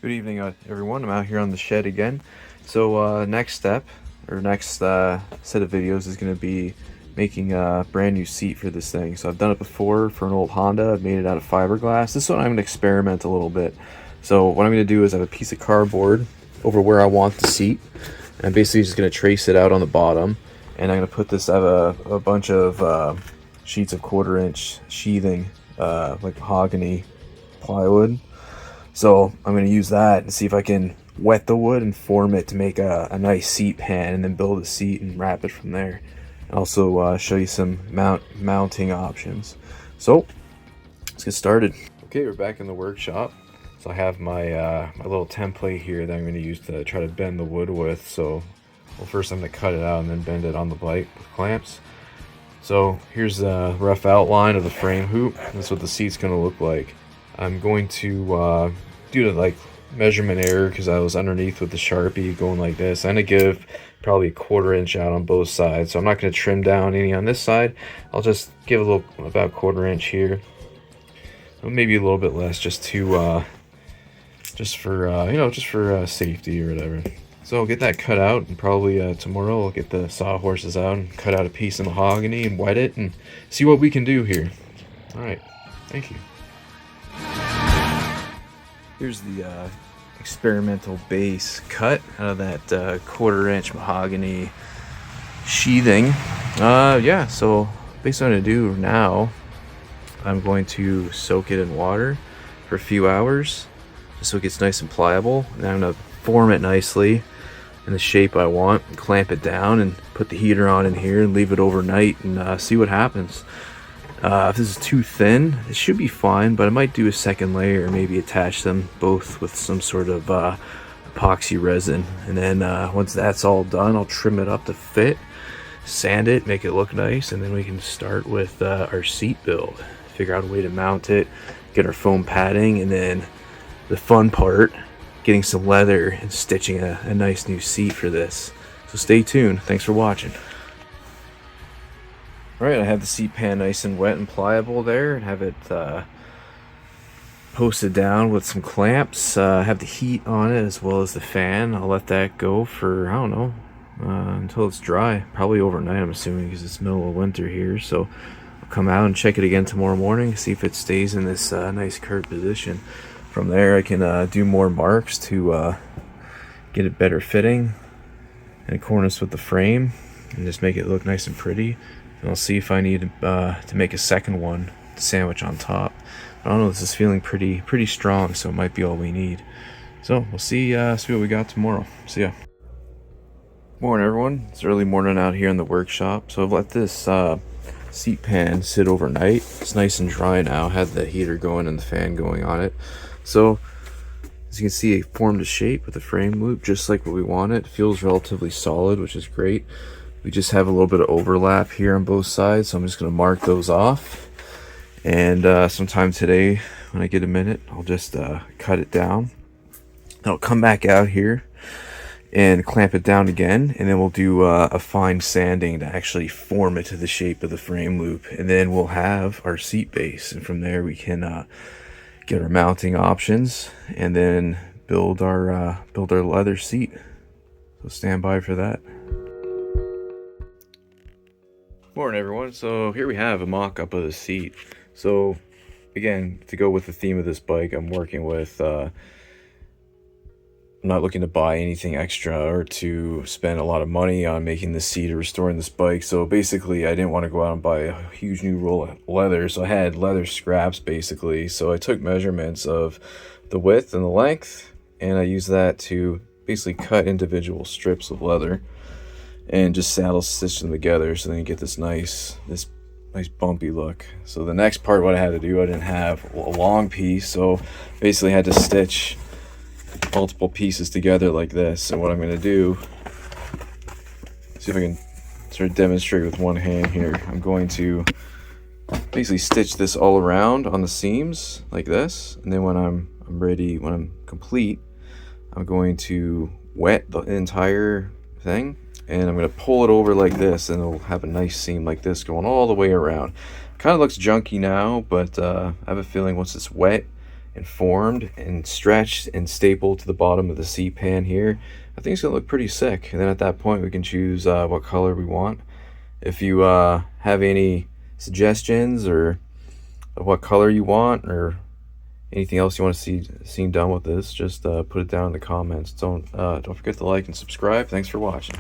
Good evening, everyone. I'm out here on the shed again. So next step, or next set of videos is going to be making a brand new seat for this thing. So I've done it before for an old Honda. I've made it out of fiberglass. This one I'm going to experiment a little bit. So what I'm going to do is I have a piece of cardboard over where I want the seat. And I'm basically just going to trace it out on the bottom. And I'm going to put this, I have a bunch of sheets of 1/4-inch sheathing, like mahogany plywood. So I'm going to use that and see if I can wet the wood and form it to make a nice seat pan, and then build a seat and wrap it from there. And also show you some mounting options. So let's get started. Okay, we're back in the workshop. So I have my my little template here that I'm going to use to try to bend the wood with. So well, first I'm going to cut it out and then bend it on the bite with clamps. So here's a rough outline of the frame hoop. This is what the seat's going to look like. I'm going to, due to like measurement error, because I was underneath with the Sharpie going like this, I'm going to give probably a 1/4 inch out on both sides. So I'm not going to trim down any on this side. I'll just give a little, about 1/4 inch here. Maybe a little bit less, just to, just for safety or whatever. So I'll get that cut out, and probably tomorrow I'll get the sawhorses out and cut out a piece of mahogany and wet it and see what we can do here. All right, thank you. Here's the experimental base cut out of that 1/4 inch mahogany sheathing. Yeah, so basically what I'm going to do now, I'm going to soak it in water for a few hours just so it gets nice and pliable. And I'm going to form it nicely in the shape I want, and clamp it down and put the heater on in here and leave it overnight and see what happens. If this is too thin, it should be fine, but I might do a second layer, maybe attach them both with some sort of epoxy resin. And then once that's all done, I'll trim it up to fit, sand it, make it look nice, and then we can start with our seat build. Figure out a way to mount it, get our foam padding, and then the fun part, getting some leather and stitching a nice new seat for this. So stay tuned. Thanks for watching. Alright, I have the seat pan nice and wet and pliable there, and have it posted down with some clamps. Have the heat on it as well as the fan. I'll let that go for, I don't know, until it's dry. Probably overnight, I'm assuming, because it's middle of winter here. So I'll come out and check it again tomorrow morning, see if it stays in this nice curved position. From there, I can do more marks to get it better fitting in accordance with the frame, and just make it look nice and pretty. And I'll see if I need to make a second one to sandwich on top. I don't know, this is feeling pretty strong, so it might be all we need. So we'll see what we got tomorrow. See ya. Morning, everyone. It's early morning out here in the workshop. So I've let this seat pan sit overnight. It's nice and dry now. Had the heater going and the fan going on it. So as you can see, it formed a shape with the frame loop just like what we wanted. It feels relatively solid, which is great. We just have a little bit of overlap here on both sides, so I'm just going to mark those off. And sometime today, when I get a minute, I'll just cut it down. I'll come back out here and clamp it down again, and then we'll do a fine sanding to actually form it to the shape of the frame loop. And then we'll have our seat base, and from there we can get our mounting options, and then build our leather seat. So stand by for that. Morning, everyone. So here we have a mock-up of the seat. So again, to go with the theme of this bike, I'm working with I'm not looking to buy anything extra or to spend a lot of money on making this seat or restoring this bike. So basically, I didn't want to go out and buy a huge new roll of leather, so I had leather scraps basically. So I took measurements of the width and the length, and I used that to basically cut individual strips of leather and just saddle stitch them together, so then you get this nice bumpy look. So the next part, what I had to do, I didn't have a long piece, so basically I had to stitch multiple pieces together like this. So what I'm going to do, see if I can sort of demonstrate with one hand here. I'm going to basically stitch this all around on the seams like this, and then when I'm ready, when I'm complete, I'm going to wet the entire thing, and I'm going to pull it over like this, and it'll have a nice seam like this going all the way around. Kind of looks junky now, but I have a feeling once it's wet and formed and stretched and stapled to the bottom of the seat pan here, I think it's gonna look pretty sick. And then at that point, we can choose what color we want. If you have any suggestions or of what color you want or anything else you want to see seen done with this, just put it down in the comments. Don't forget to like and subscribe. Thanks for watching.